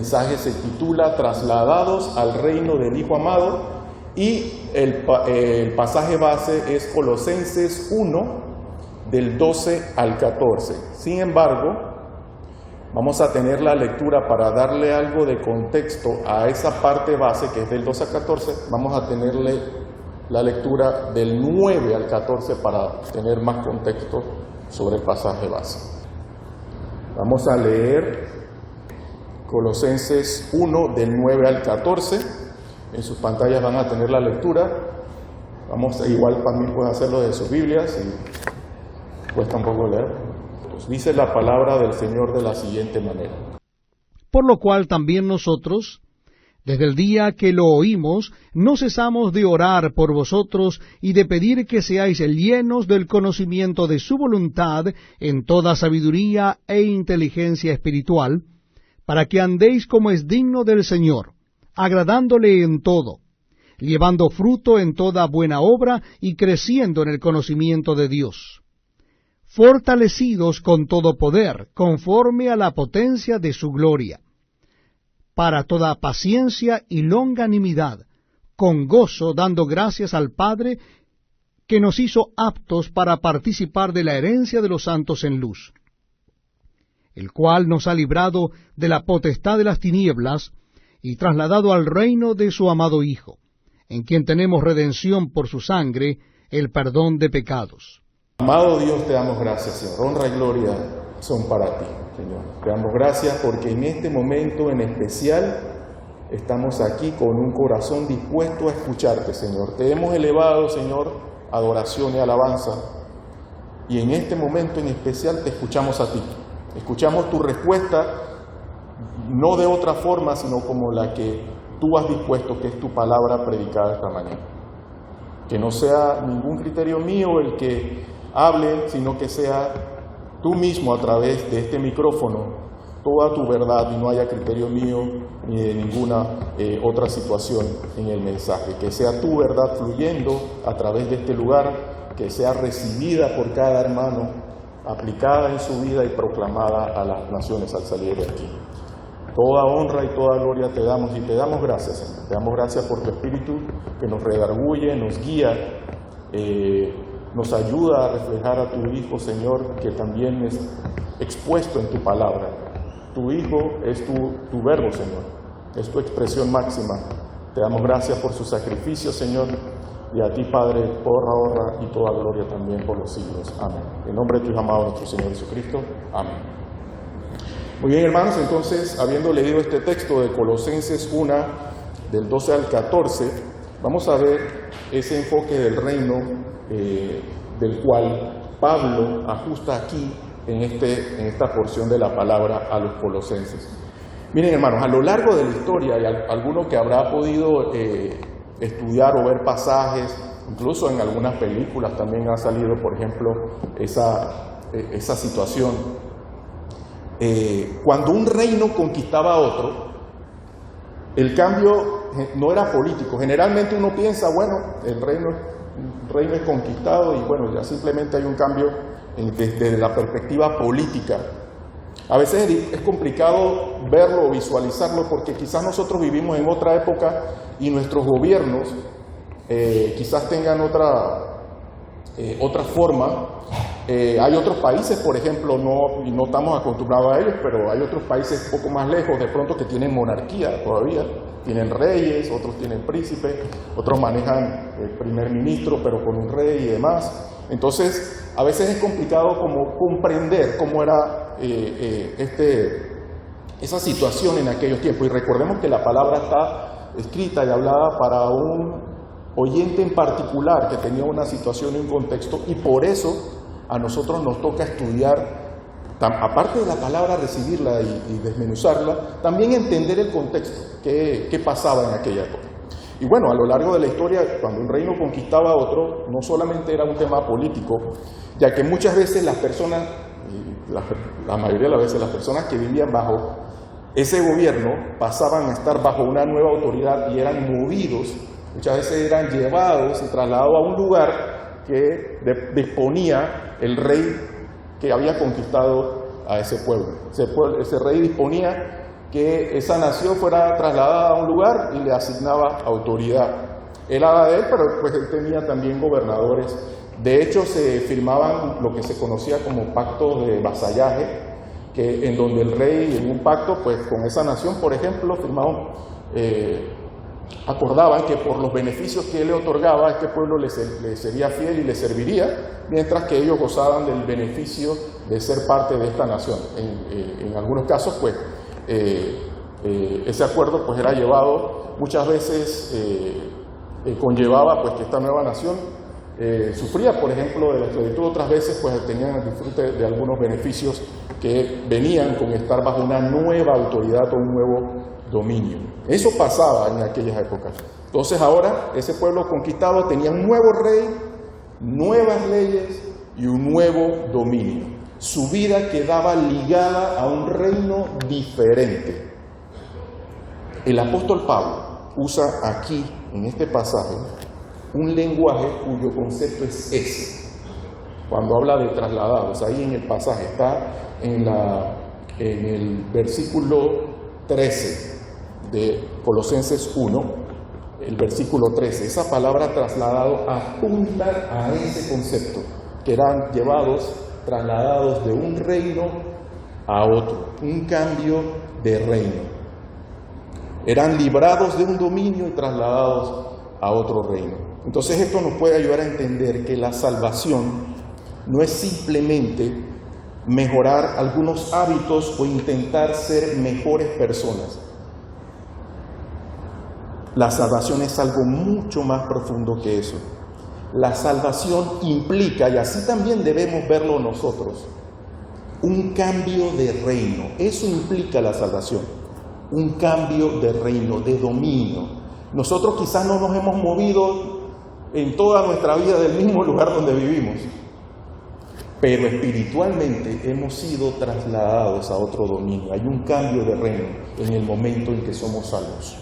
mensaje se titula Trasladados al reino del Hijo amado, y el pasaje base es Colosenses 1, del 12 al 14. Sin embargo, vamos a tener la lectura para darle algo de contexto a esa parte base que es del 12 al 14. Vamos a tenerle la lectura del 9 al 14 para tener más contexto sobre el pasaje base. Vamos a leer Colosenses 1 del 9 al 14. En sus pantallas van a tener la lectura. Igual también pueden hacerlo de sus Biblias y cuesta un poco leer. Pues dice la palabra del Señor de la siguiente manera. Por lo cual también nosotros, desde el día que lo oímos, no cesamos de orar por vosotros y de pedir que seáis llenos del conocimiento de su voluntad en toda sabiduría e inteligencia espiritual, para que andéis como es digno del Señor, agradándole en todo, llevando fruto en toda buena obra y creciendo en el conocimiento de Dios, fortalecidos con todo poder, conforme a la potencia de su gloria, para toda paciencia y longanimidad, con gozo dando gracias al Padre, que nos hizo aptos para participar de la herencia de los santos en luz, el cual nos ha librado de la potestad de las tinieblas y trasladado al reino de su amado Hijo, en quien tenemos redención por su sangre, el perdón de pecados. Amado Dios, te damos gracias, Señor. Honra y gloria son para ti, Señor. Te damos gracias porque en este momento en especial estamos aquí con un corazón dispuesto a escucharte, Señor. Te hemos elevado, Señor, adoración y alabanza, y en este momento en especial te escuchamos a ti. Escuchamos tu respuesta, no de otra forma, sino como la que tú has dispuesto, que es tu palabra predicada esta mañana. Que no sea ningún criterio mío el que hable, sino que sea tú mismo a través de este micrófono, toda tu verdad, y no haya criterio mío ni de ninguna otra situación en el mensaje. Que sea tu verdad fluyendo a través de este lugar, que sea recibida por cada hermano, aplicada en su vida y proclamada a las naciones al salir de aquí. Toda honra y toda gloria te damos, y te damos gracias, Señor. Te damos gracias por tu Espíritu que nos redarguye, nos guía, nos ayuda a reflejar a tu Hijo, Señor, que también es expuesto en tu palabra. Tu Hijo es tu verbo, Señor, es tu expresión máxima. Te damos gracias por su sacrificio, Señor, y a ti, Padre, toda honra y toda gloria también por los siglos. Amén. En nombre de tu amado nuestro Señor Jesucristo. Amén. Muy bien, hermanos, entonces, habiendo leído este texto de Colosenses 1, del 12 al 14, vamos a ver ese enfoque del reino del cual Pablo ajusta aquí en esta porción de la palabra a los colosenses. Miren, hermanos, a lo largo de la historia, y alguno que habrá podido estudiar o ver pasajes, incluso en algunas películas también ha salido, por ejemplo, esa situación. Cuando un reino conquistaba a otro, el cambio no era político. Generalmente uno piensa, bueno, el reino es conquistado y bueno, ya simplemente hay un cambio desde la perspectiva política. A veces es complicado verlo o visualizarlo porque quizás nosotros vivimos en otra época y nuestros gobiernos quizás tengan otra forma. Hay otros países, por ejemplo, no estamos acostumbrados a ellos, pero hay otros países un poco más lejos, de pronto, que tienen monarquía todavía, tienen reyes, otros tienen príncipes, otros manejan el primer ministro, pero con un rey y demás. Entonces, a veces es complicado como comprender cómo era esa situación en aquellos tiempos. Y recordemos que la palabra está escrita y hablada para un oyente en particular que tenía una situación y un contexto, y por eso a nosotros nos toca estudiar, aparte de la palabra, recibirla y desmenuzarla, también entender el contexto, qué pasaba en aquella época. Y bueno, a lo largo de la historia, cuando un reino conquistaba a otro, no solamente era un tema político, ya que muchas veces las personas, la mayoría de las veces las personas que vivían bajo ese gobierno pasaban a estar bajo una nueva autoridad y eran movidos, muchas veces eran llevados y trasladados a un lugar que disponía el rey que había conquistado a ese pueblo. Ese rey disponía que esa nación fuera trasladada a un lugar y le asignaba autoridad. Era de él, pero pues él tenía también gobernadores. De hecho, se firmaban lo que se conocía como pactos de vasallaje, en donde el rey en un pacto pues con esa nación, por ejemplo, acordaban que por los beneficios que él le otorgaba, este pueblo le sería fiel y le serviría, mientras que ellos gozaban del beneficio de ser parte de esta nación. En algunos casos, pues, ese acuerdo pues era llevado, muchas veces conllevaba pues que esta nueva nación sufría, por ejemplo, de la esclavitud, otras veces pues tenían el disfrute de algunos beneficios que venían con estar bajo una nueva autoridad o un nuevo dominio. Eso pasaba en aquellas épocas. Entonces ahora ese pueblo conquistado tenía un nuevo rey, nuevas leyes y un nuevo dominio. Su vida quedaba ligada a un reino diferente. El apóstol Pablo usa aquí, en este pasaje, un lenguaje cuyo concepto es ese. Cuando habla de trasladados, ahí en el pasaje está en el versículo 13 de Colosenses 1, el versículo 13. Esa palabra trasladado apunta a ese concepto, que eran trasladados de un reino a otro, un cambio de reino. Eran librados de un dominio y trasladados a otro reino. Entonces esto nos puede ayudar a entender que la salvación no es simplemente mejorar algunos hábitos o intentar ser mejores personas. La salvación es algo mucho más profundo que eso. La salvación implica, y así también debemos verlo nosotros, un cambio de reino. Eso implica la salvación, un cambio de reino, de dominio. Nosotros quizás no nos hemos movido en toda nuestra vida del mismo lugar donde vivimos, pero espiritualmente hemos sido trasladados a otro dominio. Hay un cambio de reino en el momento en que somos salvos.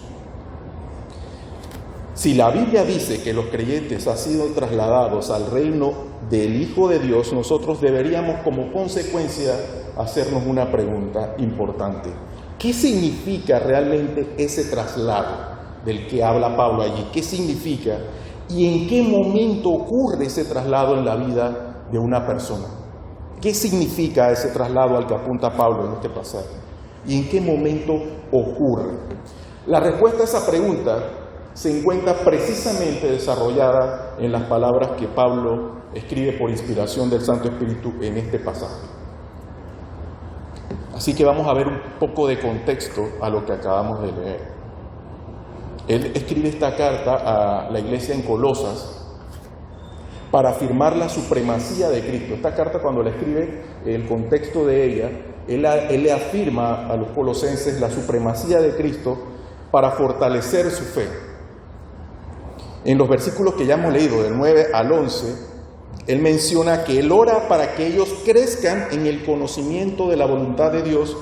Si la Biblia dice que los creyentes han sido trasladados al reino del Hijo de Dios, nosotros deberíamos como consecuencia hacernos una pregunta importante. ¿Qué significa realmente ese traslado del que habla Pablo allí? ¿Qué significa? ¿Y en qué momento ocurre ese traslado en la vida de una persona? ¿Qué significa ese traslado al que apunta Pablo en este pasaje? ¿Y en qué momento ocurre? La respuesta a esa pregunta se encuentra precisamente desarrollada en las palabras que Pablo escribe por inspiración del Santo Espíritu en este pasaje. Así que vamos a ver un poco de contexto a lo que acabamos de leer. Él escribe esta carta a la iglesia en Colosas para afirmar la supremacía de Cristo. Esta carta, cuando la escribe, el contexto de ella, él le afirma a los colosenses la supremacía de Cristo para fortalecer su fe. En los versículos que ya hemos leído, del 9 al 11, él menciona que él ora para que ellos crezcan en el conocimiento de la voluntad de Dios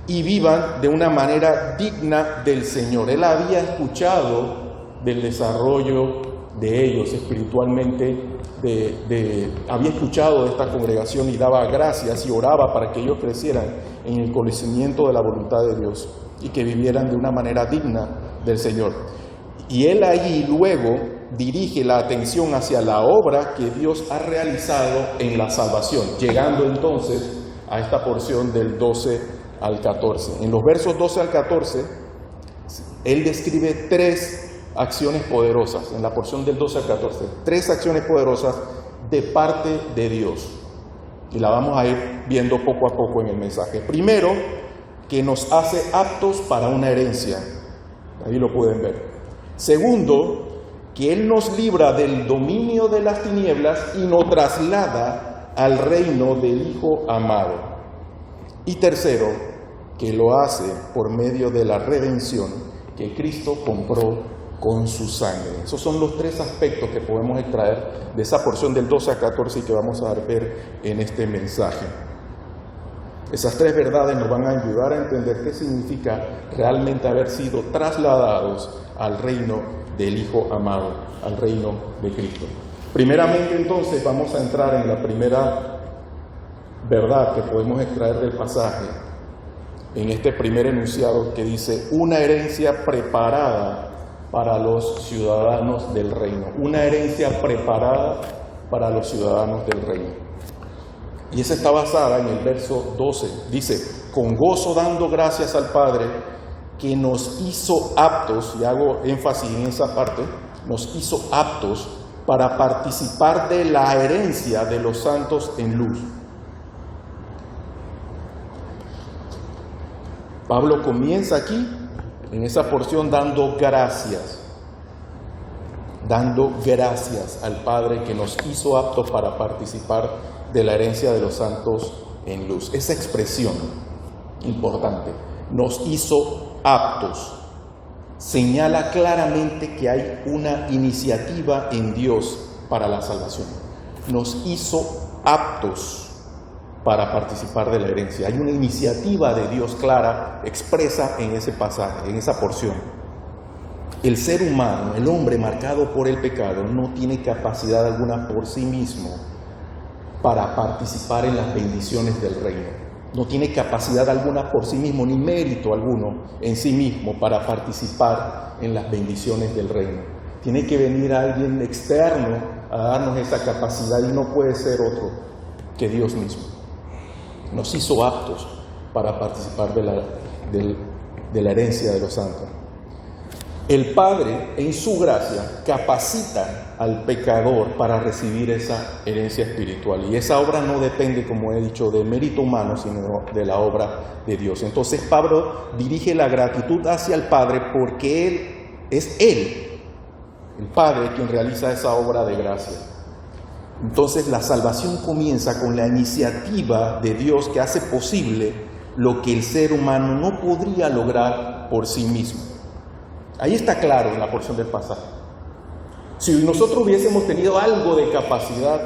y vivan de una manera digna del Señor. Él había escuchado del desarrollo de ellos espiritualmente, había escuchado de esta congregación y daba gracias y oraba para que ellos crecieran en el conocimiento de la voluntad de Dios y que vivieran de una manera digna del Señor. Y él ahí luego dirige la atención hacia la obra que Dios ha realizado en la salvación, llegando entonces a esta porción del 12 al 14. En los versos 12 al 14, él describe 3 acciones poderosas, en la porción del 12 al 14, 3 acciones poderosas de parte de Dios. Y la vamos a ir viendo poco a poco en el mensaje. Primero, que nos hace aptos para una herencia. Ahí lo pueden ver. Segundo, que Él nos libra del dominio de las tinieblas y nos traslada al reino del Hijo amado. Y tercero, que lo hace por medio de la redención que Cristo compró con su sangre. Esos son los 3 aspectos que podemos extraer de esa porción del 12 a 14 y que vamos a ver en este mensaje. Esas 3 verdades nos van a ayudar a entender qué significa realmente haber sido trasladados al reino del Hijo amado, al reino de Cristo. Primeramente, entonces, vamos a entrar en la primera verdad que podemos extraer del pasaje. en este primer enunciado que dice una herencia preparada para los ciudadanos del reino. Una herencia preparada para los ciudadanos del reino. Y esa está basada en el verso 12. Dice, con gozo dando gracias al Padre que nos hizo aptos, y hago énfasis en esa parte, nos hizo aptos para participar de la herencia de los santos en luz. Pablo comienza aquí, en esa porción, dando gracias al Padre que nos hizo aptos para participar de la herencia de los santos en luz. Esa expresión importante, nos hizo aptos, señala claramente que hay una iniciativa en Dios para la salvación. Nos hizo aptos para participar de la herencia. Hay una iniciativa de Dios clara, expresa en ese pasaje, en esa porción. El ser humano, el hombre marcado por el pecado, no tiene capacidad alguna por sí mismo para participar en las bendiciones del reino. No tiene capacidad alguna por sí mismo, ni mérito alguno en sí mismo para participar en las bendiciones del reino. Tiene que venir alguien externo a darnos esa capacidad y no puede ser otro que Dios mismo. Nos hizo aptos para participar de la herencia de los santos. El Padre, en su gracia, capacita al pecador para recibir esa herencia espiritual. Y esa obra no depende, como he dicho, de mérito humano, sino de la obra de Dios. Entonces Pablo dirige la gratitud hacia el Padre porque Él, el Padre, quien realiza esa obra de gracia. Entonces la salvación comienza con la iniciativa de Dios que hace posible lo que el ser humano no podría lograr por sí mismo. Ahí está claro en la porción del pasaje. Si nosotros hubiésemos tenido algo de capacidad,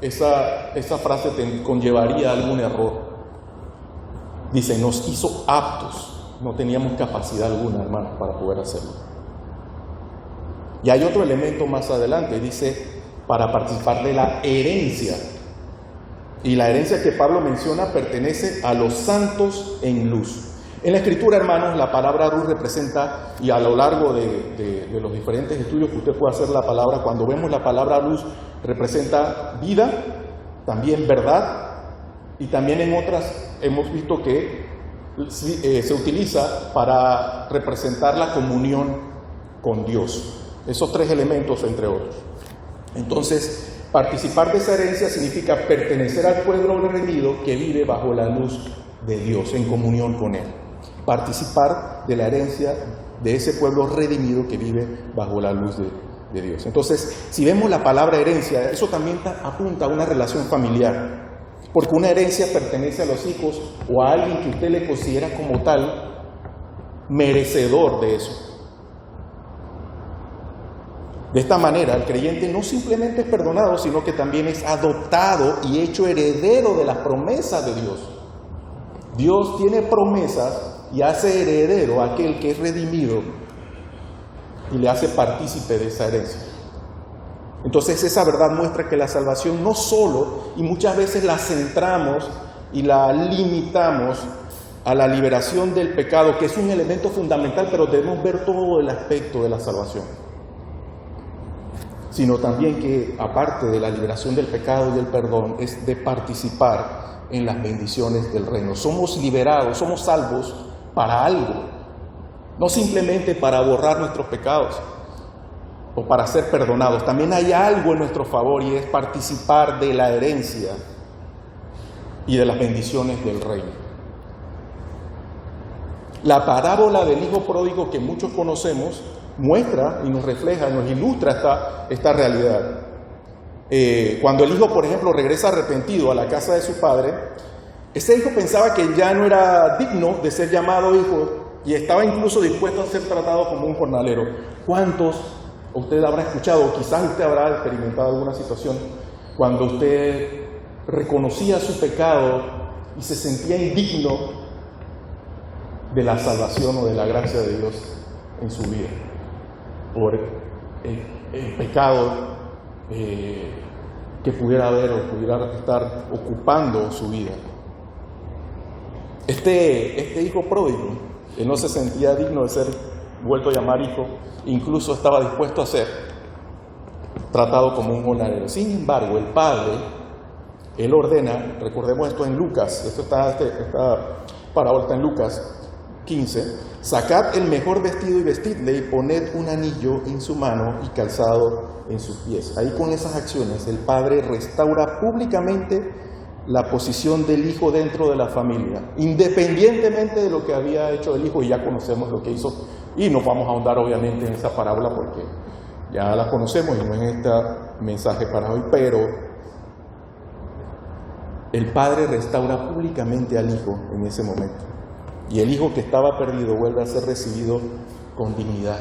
esa frase conllevaría algún error. Dice, nos hizo aptos. No teníamos capacidad alguna, hermanos, para poder hacerlo. Y hay otro elemento más adelante, dice, para participar de la herencia. Y la herencia que Pablo menciona pertenece a los santos en luz. En la Escritura, hermanos, la palabra luz representa, y a lo largo de los diferentes estudios que usted puede hacer la palabra, cuando vemos la palabra luz, representa vida, también verdad, y también en otras hemos visto que se utiliza para representar la comunión con Dios. Esos tres elementos, entre otros. Entonces, participar de esa herencia significa pertenecer al pueblo redimido que vive bajo la luz de Dios, en comunión con Él. Participar de la herencia de ese pueblo redimido que vive bajo la luz de Dios. Entonces, si vemos la palabra herencia, eso también apunta a una relación familiar, porque una herencia pertenece a los hijos o a alguien que usted le considera como tal merecedor de eso. De esta manera, el creyente no simplemente es perdonado, sino que también es adoptado y hecho heredero de las promesas de Dios. Dios tiene promesas y hace heredero a aquel que es redimido y le hace partícipe de esa herencia. Entonces esa verdad muestra que la salvación no solo, y muchas veces la centramos y la limitamos a la liberación del pecado, que es un elemento fundamental, pero debemos ver todo el aspecto de la salvación. Sino también que, aparte de la liberación del pecado y del perdón, es de participar en las bendiciones del reino. Somos liberados, somos salvos para algo, no simplemente para borrar nuestros pecados o para ser perdonados. También hay algo en nuestro favor y es participar de la herencia y de las bendiciones del reino. La parábola del hijo pródigo que muchos conocemos muestra y nos refleja, nos ilustra esta realidad. Cuando el hijo, por ejemplo, regresa arrepentido a la casa de su padre, ese hijo pensaba que ya no era digno de ser llamado hijo y estaba incluso dispuesto a ser tratado como un jornalero. ¿Cuántos usted habrá escuchado, o quizás usted habrá experimentado alguna situación, cuando usted reconocía su pecado y se sentía indigno de la salvación o de la gracia de Dios en su vida, por el pecado que pudiera haber o pudiera estar ocupando su vida? Este hijo pródigo, él no se sentía digno de ser vuelto a llamar hijo, incluso estaba dispuesto a ser tratado como un jornalero. Sin embargo, el padre, él ordena, recordemos esto en Lucas, esta parábola está en Lucas 15, sacad el mejor vestido y vestidle y poned un anillo en su mano y calzado en sus pies. Ahí con esas acciones el padre restaura públicamente la posición del hijo dentro de la familia, independientemente de lo que había hecho el hijo, y ya conocemos lo que hizo, y no vamos a ahondar obviamente en esa parábola porque ya la conocemos y no es este mensaje para hoy, pero el padre restaura públicamente al hijo en ese momento. Y el hijo que estaba perdido vuelve a ser recibido con dignidad.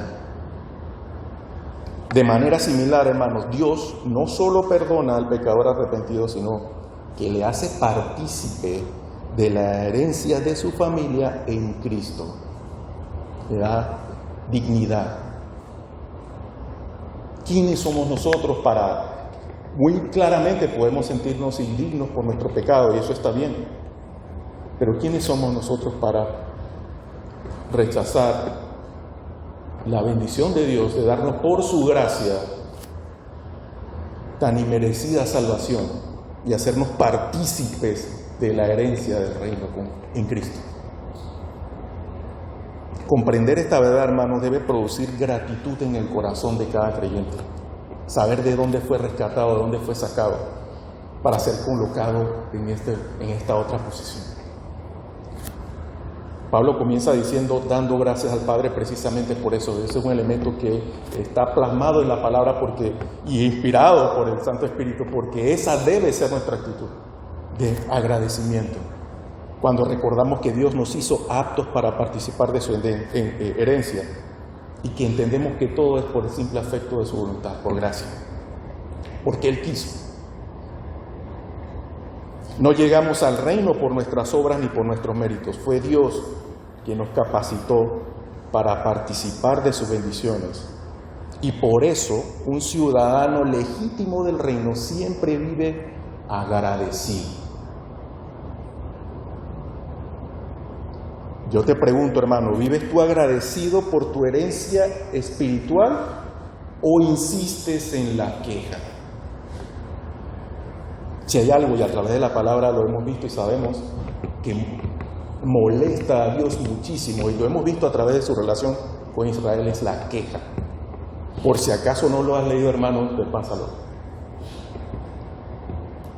De manera similar, hermanos, Dios no solo perdona al pecador arrepentido, sino que le hace partícipe de la herencia de su familia en Cristo. Le da dignidad. ¿Quiénes somos nosotros para? Muy claramente podemos sentirnos indignos por nuestro pecado, y eso está bien. Pero ¿quiénes somos nosotros para rechazar la bendición de Dios de darnos por su gracia tan inmerecida salvación y hacernos partícipes de la herencia del reino en Cristo? Comprender esta verdad, hermanos, debe producir gratitud en el corazón de cada creyente. Saber de dónde fue rescatado, de dónde fue sacado, para ser colocado en esta otra posición. Pablo comienza diciendo, dando gracias al Padre precisamente por eso. Ese es un elemento que está plasmado en la palabra y inspirado por el Santo Espíritu, porque esa debe ser nuestra actitud de agradecimiento. Cuando recordamos que Dios nos hizo aptos para participar de su herencia y que entendemos que todo es por el simple afecto de su voluntad, por gracia, porque Él quiso. No llegamos al reino por nuestras obras ni por nuestros méritos. Fue Dios quien nos capacitó para participar de sus bendiciones. Y por eso un ciudadano legítimo del reino siempre vive agradecido. Yo te pregunto, hermano, ¿vives tú agradecido por tu herencia espiritual o insistes en la queja? Si hay algo, y a través de la palabra lo hemos visto y sabemos, que molesta a Dios muchísimo, y lo hemos visto a través de su relación con Israel, es la queja. Por si acaso no lo has leído, hermano, repásalo.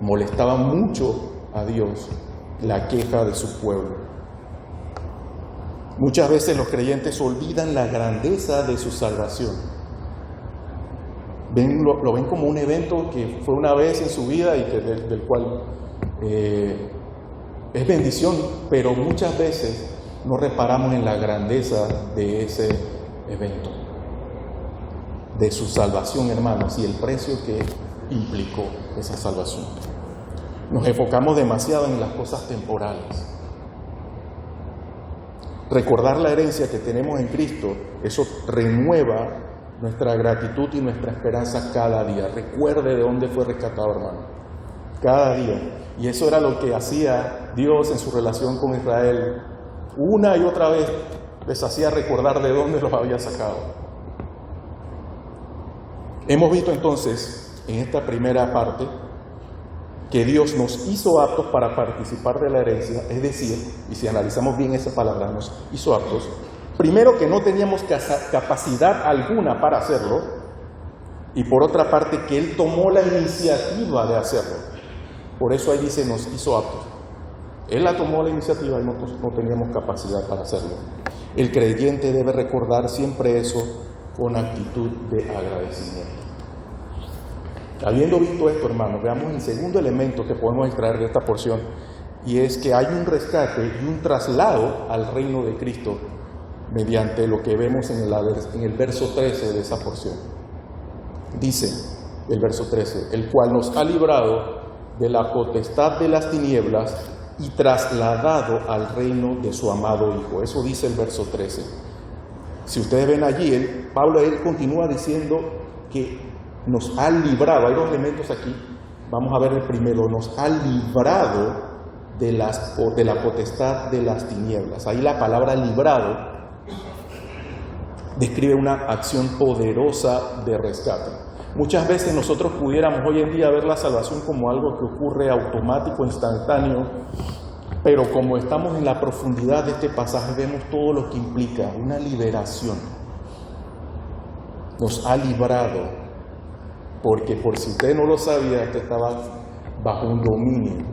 Molestaba mucho a Dios la queja de su pueblo. Muchas veces los creyentes olvidan la grandeza de su salvación. Lo ven como un evento que fue una vez en su vida y que del cual es bendición, pero muchas veces no reparamos en la grandeza de ese evento, de su salvación, hermanos, y el precio que implicó esa salvación. Nos enfocamos demasiado en las cosas temporales. Recordar la herencia que tenemos en Cristo, eso renueva nuestra gratitud y nuestra esperanza cada día. Recuerde de dónde fue rescatado, hermano, cada día. Y eso era lo que hacía Dios en su relación con Israel. Una y otra vez les hacía recordar de dónde los había sacado. Hemos visto entonces, en esta primera parte, que Dios nos hizo aptos para participar de la herencia, es decir, y si analizamos bien esa palabra, nos hizo aptos. Primero, que no teníamos capacidad alguna para hacerlo, y por otra parte, que Él tomó la iniciativa de hacerlo. Por eso ahí dice, nos hizo aptos. Él tomó la iniciativa y nosotros no teníamos capacidad para hacerlo. El creyente debe recordar siempre eso con actitud de agradecimiento. Habiendo visto esto, hermanos, veamos el segundo elemento que podemos extraer de esta porción, y es que hay un rescate y un traslado al reino de Cristo mediante lo que vemos en el verso 13 de esa porción. Dice el verso 13, el cual nos ha librado de la potestad de las tinieblas y trasladado al reino de su amado Hijo. Eso dice el verso 13. Si ustedes ven allí, Pablo continúa diciendo que nos ha librado. Hay dos elementos aquí. Vamos a ver el primero. Nos ha librado de la potestad de las tinieblas. Ahí la palabra librado describe una acción poderosa de rescate. Muchas veces nosotros pudiéramos hoy en día ver la salvación como algo que ocurre automático, instantáneo, pero como estamos en la profundidad de este pasaje, vemos todo lo que implica una liberación. Nos ha librado, porque por si usted no lo sabía, usted estaba bajo un dominio,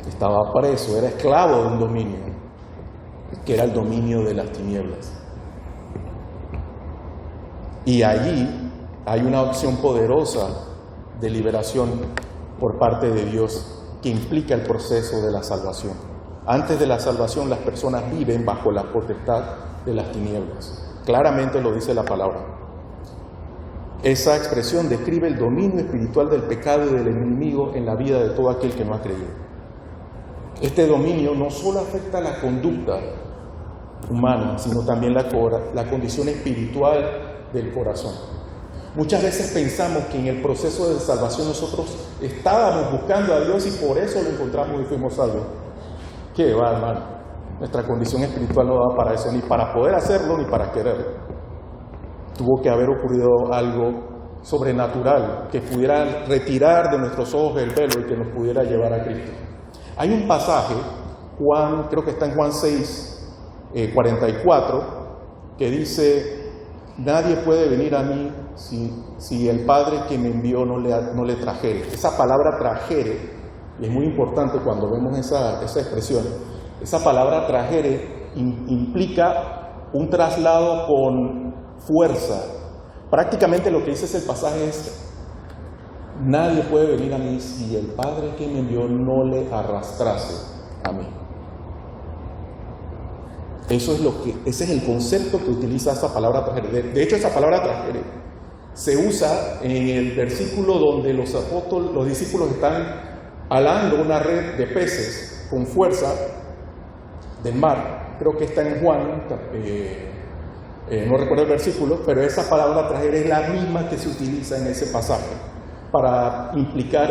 estaba preso, era esclavo de un dominio, que era el dominio de las tinieblas. Y allí hay una opción poderosa de liberación por parte de Dios que implica el proceso de la salvación. Antes de la salvación, las personas viven bajo la potestad de las tinieblas. Claramente lo dice la palabra. Esa expresión describe el dominio espiritual del pecado y del enemigo en la vida de todo aquel que no ha creído. Este dominio no solo afecta la conducta humana, sino también la condición espiritual del corazón. Muchas veces pensamos que en el proceso de salvación nosotros estábamos buscando a Dios y por eso lo encontramos y fuimos salvos. ¿Qué va, hermano? Nuestra condición espiritual no da para eso, ni para poder hacerlo, ni para quererlo. Tuvo que haber ocurrido algo sobrenatural que pudiera retirar de nuestros ojos el velo y que nos pudiera llevar a Cristo. Hay un pasaje, creo que está en Juan 6, 44, que dice: nadie puede venir a mí si el Padre que me envió no le trajere. Esa palabra trajere, y es muy importante cuando vemos esa expresión, esa palabra trajere implica un traslado con fuerza. Prácticamente lo que dice ese pasaje es: nadie puede venir a mí si el Padre que me envió no le arrastrase a mí. Ese es el concepto que utiliza esa palabra trajere. De hecho, esa palabra trajere se usa en el versículo donde los discípulos están alando una red de peces con fuerza del mar. Creo que está en Juan, no recuerdo el versículo, pero esa palabra trajere es la misma que se utiliza en ese pasaje para implicar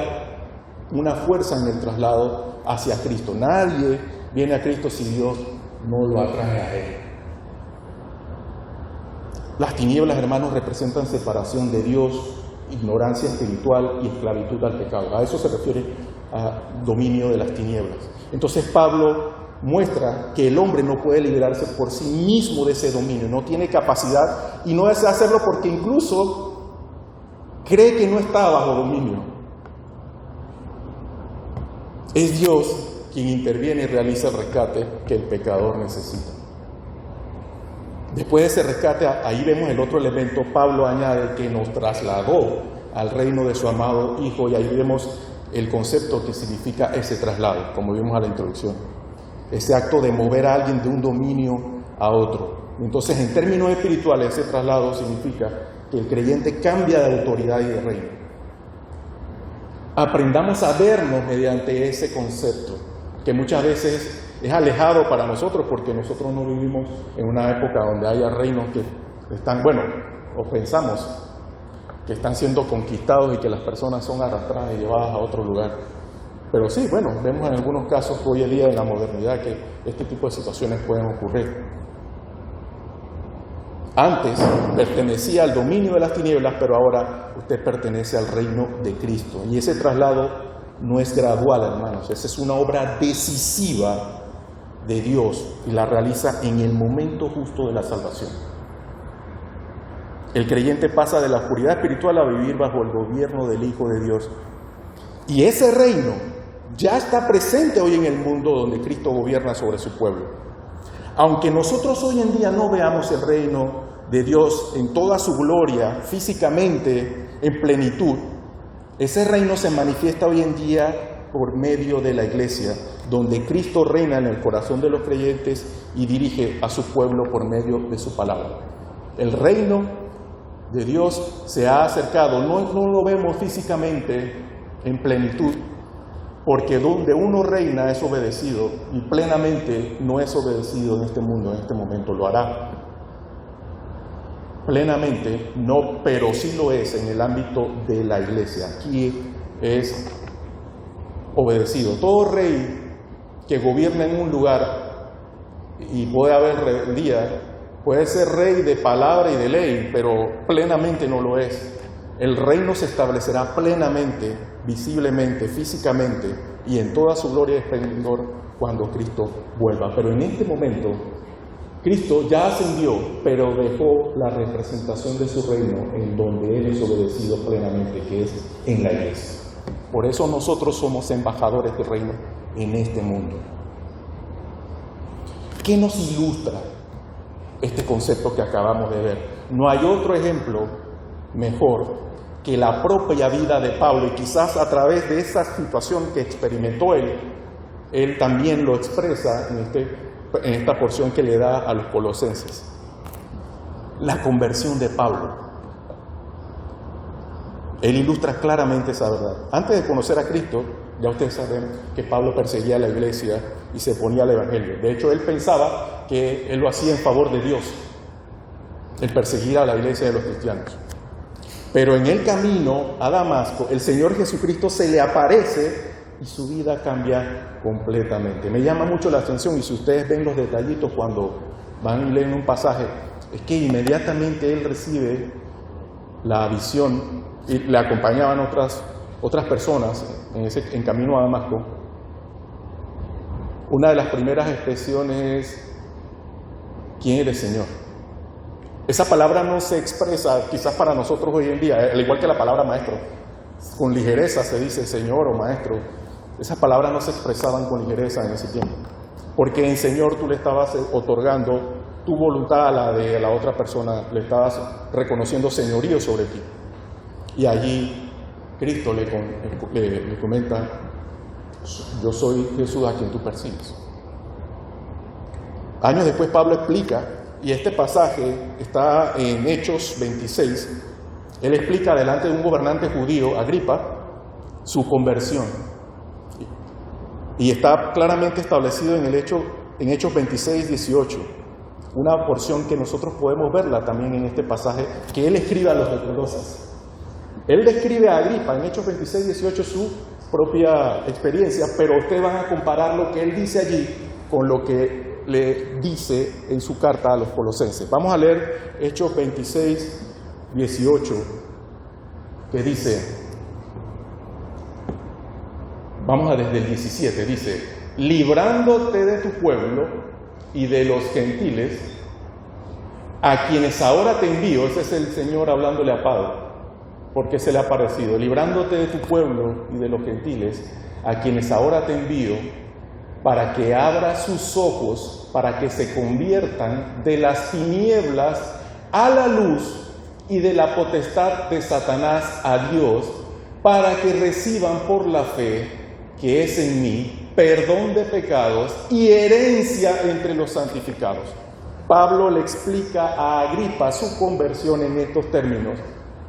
una fuerza en el traslado hacia Cristo. Nadie viene a Cristo si Dios no lo atrae a Él. Las tinieblas, hermanos, representan separación de Dios, ignorancia espiritual y esclavitud al pecado. A eso se refiere a dominio de las tinieblas. Entonces Pablo muestra que el hombre no puede liberarse por sí mismo de ese dominio, no tiene capacidad y no desea hacerlo porque incluso cree que no está bajo dominio. Es Dios quien interviene y realiza el rescate que el pecador necesita. Después de ese rescate, ahí vemos el otro elemento. Pablo añade que nos trasladó al reino de su amado Hijo, y ahí vemos el concepto que significa ese traslado, como vimos a la introducción. Ese acto de mover a alguien de un dominio a otro. Entonces, en términos espirituales, ese traslado significa que el creyente cambia de autoridad y de reino. Aprendamos a vernos mediante ese concepto, que muchas veces es alejado para nosotros porque nosotros no vivimos en una época donde haya reinos que están, o pensamos que están siendo conquistados y que las personas son arrastradas y llevadas a otro lugar. Pero sí, vemos en algunos casos hoy en día en la modernidad que este tipo de situaciones pueden ocurrir. Antes pertenecía al dominio de las tinieblas, pero ahora usted pertenece al reino de Cristo. Y ese traslado no es gradual, hermanos. Esa es una obra decisiva de Dios y la realiza en el momento justo de la salvación. El creyente pasa de la oscuridad espiritual a vivir bajo el gobierno del Hijo de Dios. Y ese reino ya está presente hoy en el mundo donde Cristo gobierna sobre su pueblo. Aunque nosotros hoy en día no veamos el reino de Dios en toda su gloria, físicamente, en plenitud, ese reino se manifiesta hoy en día por medio de la iglesia, donde Cristo reina en el corazón de los creyentes y dirige a su pueblo por medio de su palabra. El reino de Dios se ha acercado, no lo vemos físicamente en plenitud, porque donde uno reina es obedecido y plenamente no es obedecido en este mundo, en este momento lo hará. Plenamente no, pero sí lo es en el ámbito de la iglesia. Aquí es obedecido. Todo rey que gobierna en un lugar, y puede haber rebeldía, puede ser rey de palabra y de ley, pero plenamente no lo es. El reino se establecerá plenamente, visiblemente, físicamente y en toda su gloria y esplendor cuando Cristo vuelva. Pero en este momento, Cristo ya ascendió, pero dejó la representación de su reino en donde Él es obedecido plenamente, que es en la iglesia. Por eso nosotros somos embajadores del reino en este mundo. ¿Qué nos ilustra este concepto que acabamos de ver? No hay otro ejemplo mejor que la propia vida de Pablo, y quizás a través de esa situación que experimentó él también lo expresa en esta porción que le da a los colosenses. La conversión de Pablo. Él ilustra claramente esa verdad. Antes de conocer a Cristo, ya ustedes saben que Pablo perseguía a la iglesia y se ponía al evangelio. De hecho, él pensaba que él lo hacía en favor de Dios, el perseguir a la iglesia de los cristianos. Pero en el camino a Damasco, el Señor Jesucristo se le aparece y su vida cambia completamente. Me llama mucho la atención, y si ustedes ven los detallitos cuando van y leen un pasaje, es que inmediatamente él recibe la visión, y le acompañaban otras personas en camino a Damasco. Una de las primeras expresiones es: ¿quién eres, Señor? Esa palabra no se expresa quizás para nosotros hoy en día, al igual que la palabra maestro. Con ligereza se dice Señor o Maestro. Esas palabras no se expresaban con ligereza en ese tiempo, porque en Señor tú le estabas otorgando tu voluntad a la de la otra persona, le estabas reconociendo señorío sobre ti. Y allí Cristo le comenta: yo soy Jesús a quien tú persigues. Años después Pablo explica, y este pasaje está en Hechos 26, él explica delante de un gobernante judío, Agripa, su conversión. Y está claramente establecido en Hechos 26, 18, una porción que nosotros podemos verla también en este pasaje que él escribe a los de Colosas. Él describe a Agripa en Hechos 26, 18 su propia experiencia, pero ustedes van a comparar lo que él dice allí con lo que le dice en su carta a los colosenses. Vamos a leer Hechos 26, 18, que dice, vamos a desde el 17, dice: librándote de tu pueblo y de los gentiles, a quienes ahora te envío. Ese es el Señor hablándole a Pablo, porque se le ha parecido: librándote de tu pueblo y de los gentiles, a quienes ahora te envío, para que abra sus ojos, para que se conviertan de las tinieblas a la luz y de la potestad de Satanás a Dios, para que reciban por la fe que es en mí perdón de pecados y herencia entre los santificados. Pablo le explica a Agripa su conversión en estos términos,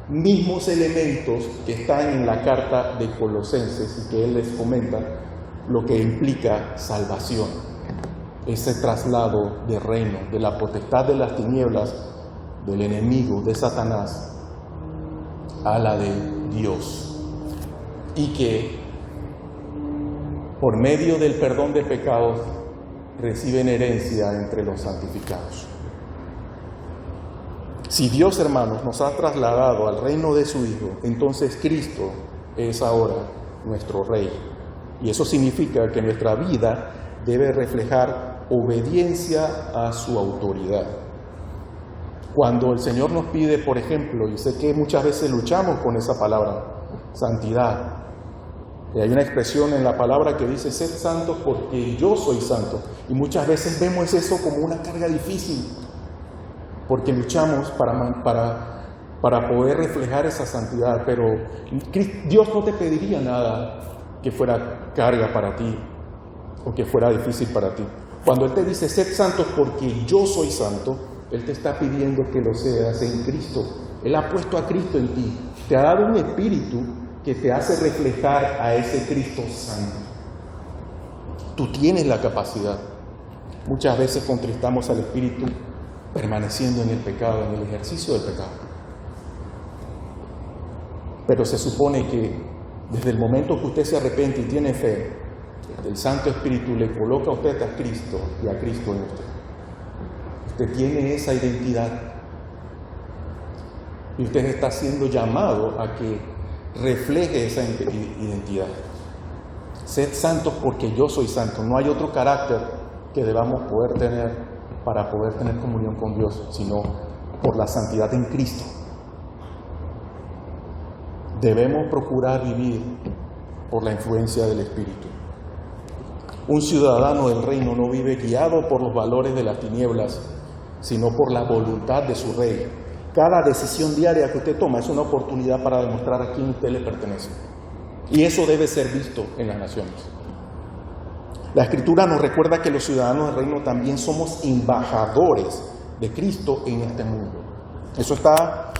mismos elementos que están en la carta de Colosenses y que él les comenta lo que implica salvación, ese traslado de reino, de la potestad de las tinieblas, del enemigo, de Satanás, a la de Dios, y que por medio del perdón de pecados reciben herencia entre los santificados. Si Dios, hermanos, nos ha trasladado al reino de su Hijo, entonces Cristo es ahora nuestro Rey. Y eso significa que nuestra vida debe reflejar obediencia a su autoridad. Cuando el Señor nos pide, por ejemplo, y sé que muchas veces luchamos con esa palabra, santidad, y hay una expresión en la palabra que dice: sed santos porque yo soy santo. Y muchas veces vemos eso como una carga difícil, porque luchamos para poder reflejar esa santidad, pero Dios no te pediría nada que fuera carga para ti o que fuera difícil para ti. Cuando Él te dice: sed santos porque yo soy santo, Él te está pidiendo que lo seas en Cristo. Él ha puesto a Cristo en ti, te ha dado un espíritu que te hace reflejar a ese Cristo santo. Tú tienes la capacidad. Muchas veces contristamos al espíritu permaneciendo en el pecado, en el ejercicio del pecado. Pero se supone que Desde el momento que usted se arrepiente y tiene fe, el Santo Espíritu le coloca a usted a Cristo y a Cristo en usted. Usted tiene esa identidad. Y usted está siendo llamado a que refleje esa identidad. Sed santos porque yo soy santo. No hay otro carácter que debamos poder tener para poder tener comunión con Dios, sino por la santidad en Cristo. Debemos procurar vivir por la influencia del Espíritu. Un ciudadano del reino no vive guiado por los valores de las tinieblas, sino por la voluntad de su Rey. Cada decisión diaria que usted toma es una oportunidad para demostrar a quién usted le pertenece. Y eso debe ser visto en las naciones. La Escritura nos recuerda que los ciudadanos del reino también somos embajadores de Cristo en este mundo. Eso está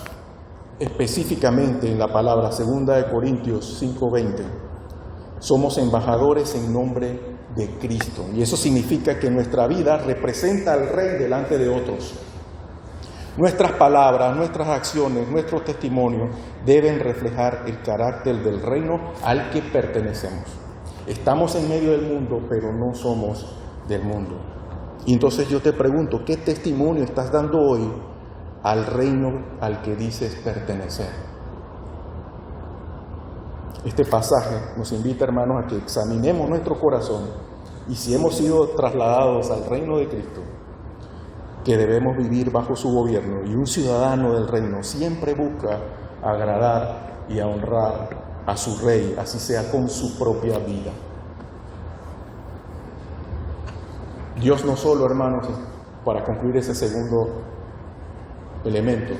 específicamente en la palabra 2 Corintios 5:20. Somos embajadores en nombre de Cristo. Y eso significa que nuestra vida representa al Rey delante de otros. Nuestras palabras, nuestras acciones, nuestros testimonios deben reflejar el carácter del reino al que pertenecemos. Estamos en medio del mundo, pero no somos del mundo. Y entonces yo te pregunto, ¿qué testimonio estás dando hoy al reino al que dices pertenecer? Este pasaje nos invita, hermanos, a que examinemos nuestro corazón y si hemos sido trasladados al reino de Cristo, que debemos vivir bajo su gobierno. Y un ciudadano del reino siempre busca agradar y honrar a su Rey, así sea con su propia vida. Dios no solo, hermanos, para concluir ese segundo elemento,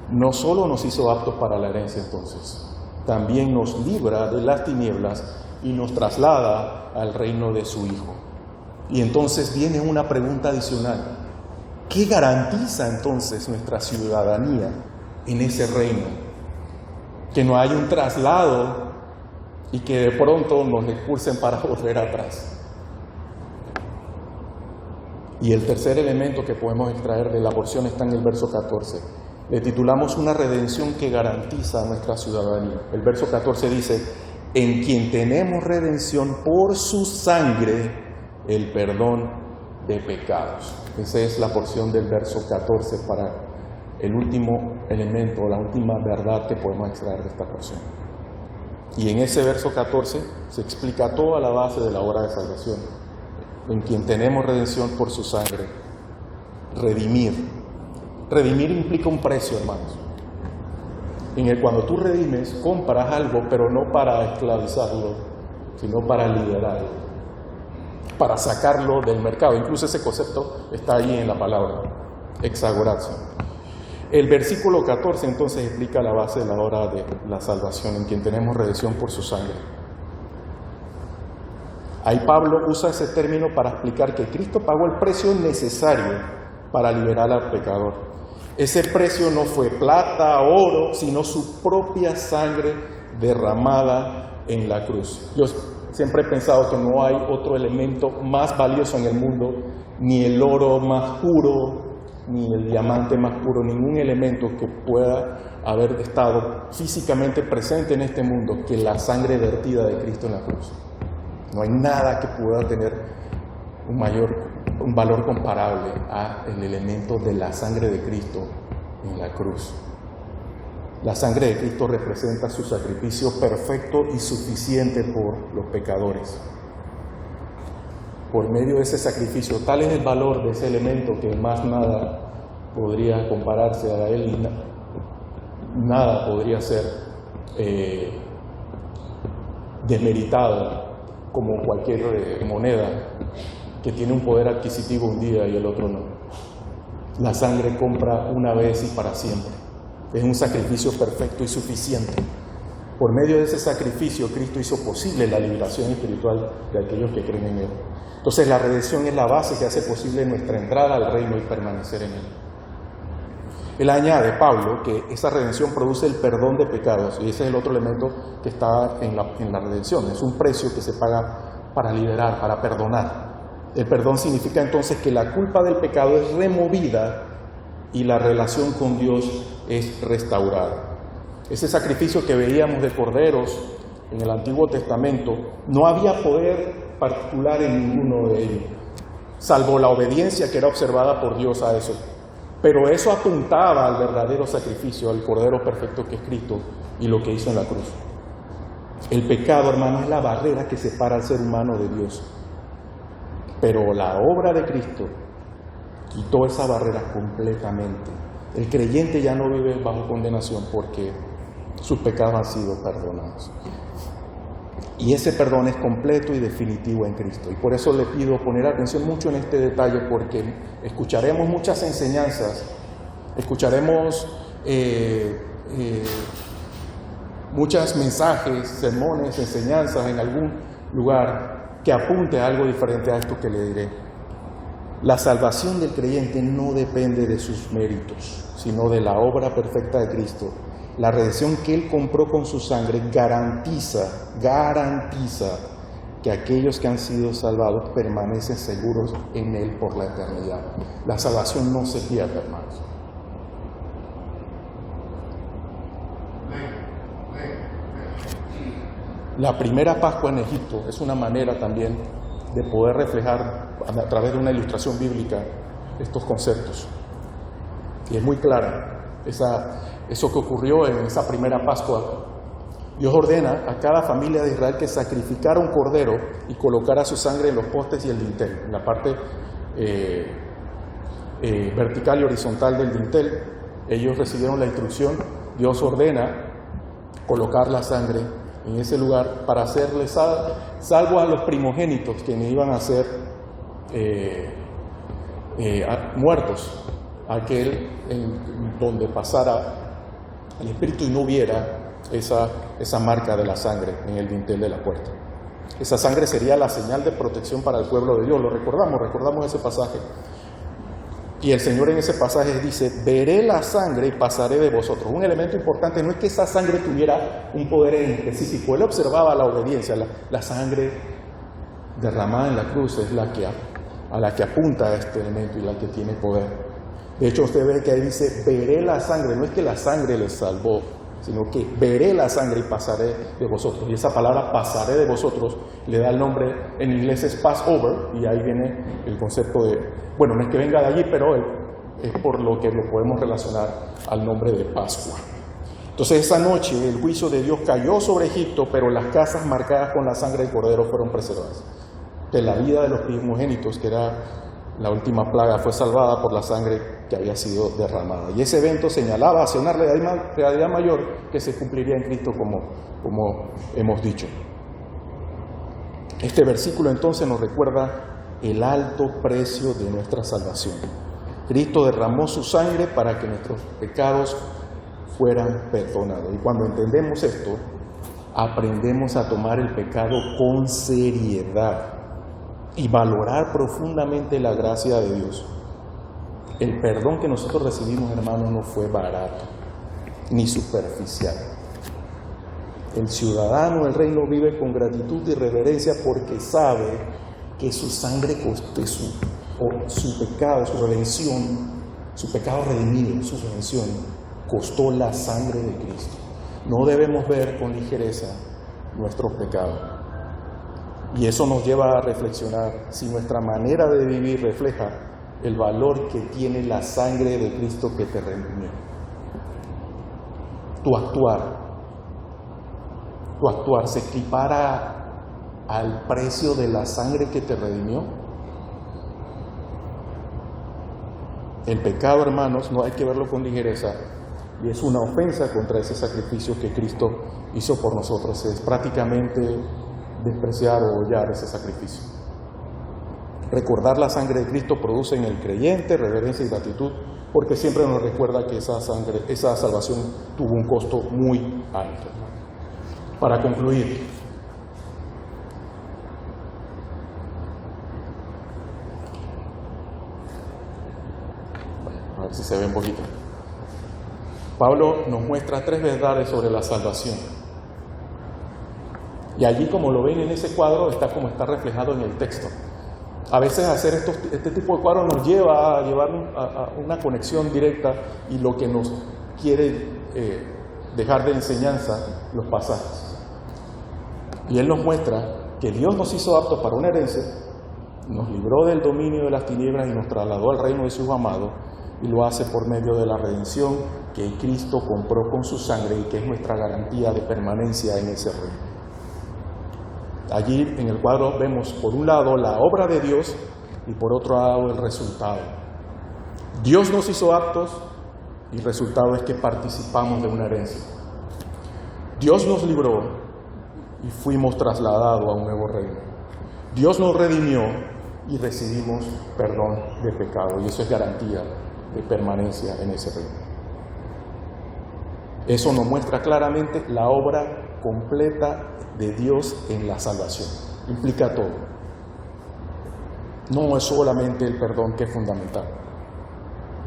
no solo nos hizo aptos para la herencia entonces, también nos libra de las tinieblas y nos traslada al reino de su Hijo. Y entonces viene una pregunta adicional. ¿Qué garantiza entonces nuestra ciudadanía en ese reino? Que no haya un traslado y que de pronto nos expulsen para volver atrás. Y el tercer elemento que podemos extraer de la porción está en el verso 14. Le titulamos una redención que garantiza nuestra ciudadanía. El verso 14 dice: en quien tenemos redención por su sangre, el perdón de pecados. Esa es la porción del verso 14 para el último elemento, la última verdad que podemos extraer de esta porción. Y en ese verso 14 se explica toda la base de la obra de salvación. En quien tenemos redención por su sangre. Redimir. Redimir implica un precio, hermanos. Cuando tú redimes, compras algo, pero no para esclavizarlo, sino para liberarlo, para sacarlo del mercado. Incluso ese concepto está ahí en la palabra, exagorazo. El versículo 14 entonces explica la base de la obra de la salvación, en quien tenemos redención por su sangre. Ahí Pablo usa ese término para explicar que Cristo pagó el precio necesario para liberar al pecador. Ese precio no fue plata, oro, sino su propia sangre derramada en la cruz. Yo siempre he pensado que no hay otro elemento más valioso en el mundo, ni el oro más puro, ni el diamante más puro, ningún elemento que pueda haber estado físicamente presente en este mundo que la sangre vertida de Cristo en la cruz. No hay nada que pueda tener un valor comparable al elemento de la sangre de Cristo en la cruz. La sangre de Cristo representa su sacrificio perfecto y suficiente por los pecadores. Por medio de ese sacrificio, tal es el valor de ese elemento que más nada podría compararse a él y nada podría ser desmeritado como cualquier moneda que tiene un poder adquisitivo un día y el otro no. La sangre compra una vez y para siempre. Es un sacrificio perfecto y suficiente. Por medio de ese sacrificio, Cristo hizo posible la liberación espiritual de aquellos que creen en Él. Entonces, la redención es la base que hace posible nuestra entrada al reino y permanecer en Él. Él añade, Pablo, que esa redención produce el perdón de pecados, y ese es el otro elemento que está en la redención. Es un precio que se paga para liberar, para perdonar. El perdón significa entonces que la culpa del pecado es removida y la relación con Dios es restaurada. Ese sacrificio que veíamos de corderos en el Antiguo Testamento, no había poder particular en ninguno de ellos, salvo la obediencia que era observada por Dios a eso. Pero eso apuntaba al verdadero sacrificio, al Cordero perfecto que es Cristo y lo que hizo en la cruz. El pecado, hermano, es la barrera que separa al ser humano de Dios. Pero la obra de Cristo quitó esa barrera completamente. El creyente ya no vive bajo condenación porque sus pecados han sido perdonados. Y ese perdón es completo y definitivo en Cristo. Y por eso le pido poner atención mucho en este detalle, porque escucharemos muchas enseñanzas, escucharemos muchos mensajes, sermones, enseñanzas en algún lugar que apunte a algo diferente a esto que le diré. La salvación del creyente no depende de sus méritos, sino de la obra perfecta de Cristo. La redención que Él compró con su sangre garantiza que aquellos que han sido salvados permanecen seguros en Él por la eternidad. La salvación no se pierde, hermanos. La primera Pascua en Egipto es una manera también de poder reflejar a través de una ilustración bíblica estos conceptos. Y es muy clara eso que ocurrió en esa primera Pascua. Dios ordena a cada familia de Israel que sacrificara un cordero y colocara su sangre en los postes y el dintel, en la parte vertical y horizontal del dintel. Ellos recibieron la instrucción. Dios ordena colocar la sangre en ese lugar para hacerle salvo a los primogénitos que iban a ser muertos, aquel en donde pasara el espíritu y no viera esa marca de la sangre en el dintel de la puerta. Esa sangre sería la señal de protección para el pueblo de Dios. Lo recordamos ese pasaje. Y el Señor en ese pasaje dice: veré la sangre y pasaré de vosotros. Un elemento importante no es que esa sangre tuviera un poder en específico. Él observaba la obediencia. La sangre derramada en la cruz es a la que apunta este elemento y la que tiene poder. De hecho, usted ve que ahí dice: veré la sangre. No es que la sangre les salvó, sino que veré la sangre y pasaré de vosotros. Y esa palabra pasaré de vosotros le da el nombre, en inglés es Passover, y ahí viene el concepto de, bueno, no es que venga de allí, pero es por lo que lo podemos relacionar al nombre de Pascua. Entonces esa noche el juicio de Dios cayó sobre Egipto, pero las casas marcadas con la sangre del cordero fueron preservadas. De la vida de los primogénitos, que era la última plaga, fue salvada por la sangre que había sido derramada. Y ese evento señalaba hacia una realidad mayor que se cumpliría en Cristo, como hemos dicho. Este versículo entonces nos recuerda el alto precio de nuestra salvación. Cristo derramó su sangre para que nuestros pecados fueran perdonados. Y cuando entendemos esto, aprendemos a tomar el pecado con seriedad y valorar profundamente la gracia de Dios. El perdón que nosotros recibimos, hermanos, no fue barato ni superficial. El ciudadano del reino vive con gratitud y reverencia porque sabe que su sangre costó, su pecado, su redención, su pecado redimido, su redención, costó la sangre de Cristo. No debemos ver con ligereza nuestros pecados. Y eso nos lleva a reflexionar si nuestra manera de vivir refleja el valor que tiene la sangre de Cristo que te redimió. Tu actuar se equipara al precio de la sangre que te redimió. El pecado, hermanos, no hay que verlo con ligereza y es una ofensa contra ese sacrificio que Cristo hizo por nosotros. Es prácticamente despreciar o hollar ese sacrificio. Recordar la sangre de Cristo produce en el creyente reverencia y gratitud, porque siempre nos recuerda que esa salvación tuvo un costo muy alto. Para concluir, a ver si se ve un poquito. Pablo nos muestra 3 verdades sobre la salvación. Y allí, como lo ven en ese cuadro, está como está reflejado en el texto. A veces hacer este tipo de cuadros nos lleva a llevar a una conexión directa, y lo que nos quiere dejar de enseñanza los pasajes. Y Él nos muestra que Dios nos hizo aptos para una herencia, nos libró del dominio de las tinieblas y nos trasladó al reino de su Hijo amado, y lo hace por medio de la redención que Cristo compró con su sangre y que es nuestra garantía de permanencia en ese reino. Allí en el cuadro vemos por un lado la obra de Dios y por otro lado el resultado. Dios nos hizo aptos y el resultado es que participamos de una herencia. Dios nos libró y fuimos trasladados a un nuevo reino. Dios nos redimió y recibimos perdón de pecado, y eso es garantía de permanencia en ese reino. Eso nos muestra claramente la obra completa de Dios en la salvación. Implica todo. No es solamente el perdón que es fundamental.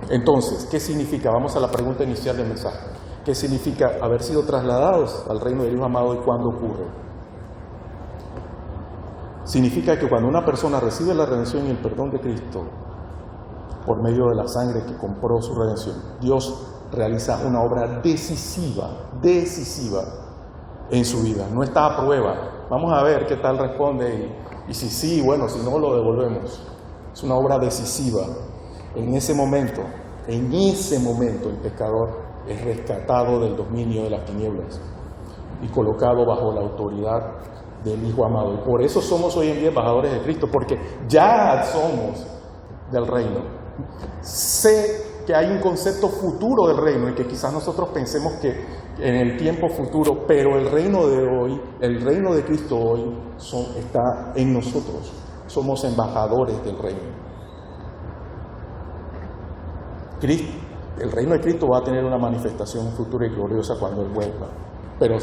Entonces, ¿qué significa? Vamos a la pregunta inicial del mensaje. ¿Qué significa haber sido trasladados al reino del Hijo amado y cuándo ocurre? Significa que cuando una persona recibe la redención y el perdón de Cristo por medio de la sangre que compró su redención, Dios realiza una obra decisiva en su vida. No está a prueba. Vamos a ver qué tal responde y si sí, bueno, si no lo devolvemos. Es una obra decisiva. En ese momento, el pecador es rescatado del dominio de las tinieblas y colocado bajo la autoridad del Hijo amado. Y por eso somos hoy en día embajadores de Cristo, porque ya somos del reino. Sé que hay un concepto futuro del reino y que quizás nosotros pensemos que en el tiempo futuro, pero el reino de hoy, el reino de Cristo hoy está en nosotros. Somos embajadores del reino. El reino de Cristo va a tener una manifestación futura y gloriosa cuando Él vuelva. Pero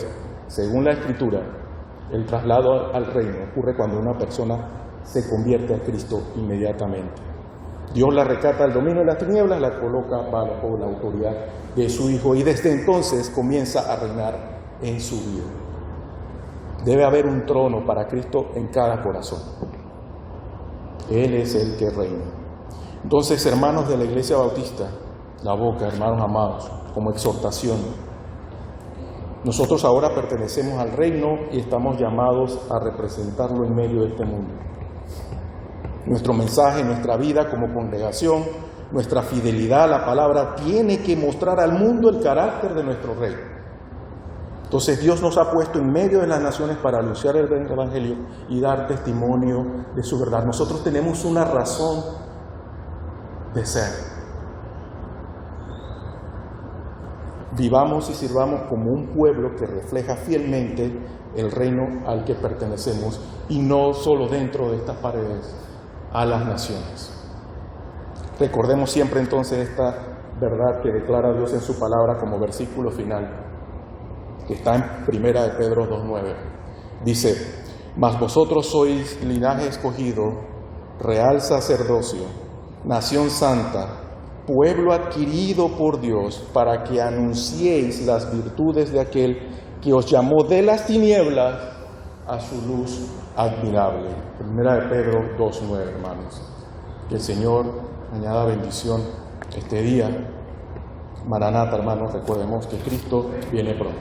según la Escritura, el traslado al reino ocurre cuando una persona se convierte a Cristo inmediatamente. Dios la rescata del dominio de las tinieblas, la coloca bajo la autoridad de su Hijo y desde entonces comienza a reinar en su vida. Debe haber un trono para Cristo en cada corazón. Él es el que reina. Entonces, hermanos de la Iglesia Bautista, La Boca, hermanos amados, como exhortación, nosotros ahora pertenecemos al reino y estamos llamados a representarlo en medio de este mundo. Nuestro mensaje, nuestra vida como congregación, nuestra fidelidad a la palabra tiene que mostrar al mundo el carácter de nuestro Rey. Entonces Dios nos ha puesto en medio de las naciones para anunciar el Evangelio y dar testimonio de su verdad. Nosotros tenemos una razón de ser. Vivamos y sirvamos como un pueblo que refleja fielmente el reino al que pertenecemos y no solo dentro de estas paredes, a las naciones. Recordemos siempre entonces esta verdad que declara Dios en su palabra como versículo final, que está en 1 de Pedro 2:9. Dice: mas vosotros sois linaje escogido, real sacerdocio, nación santa, pueblo adquirido por Dios, para que anunciéis las virtudes de aquel que os llamó de las tinieblas a su luz admirable. 1 de Pedro 2:9, hermanos. Que el Señor añada bendición este día. Maranata, hermanos, recordemos que Cristo viene pronto.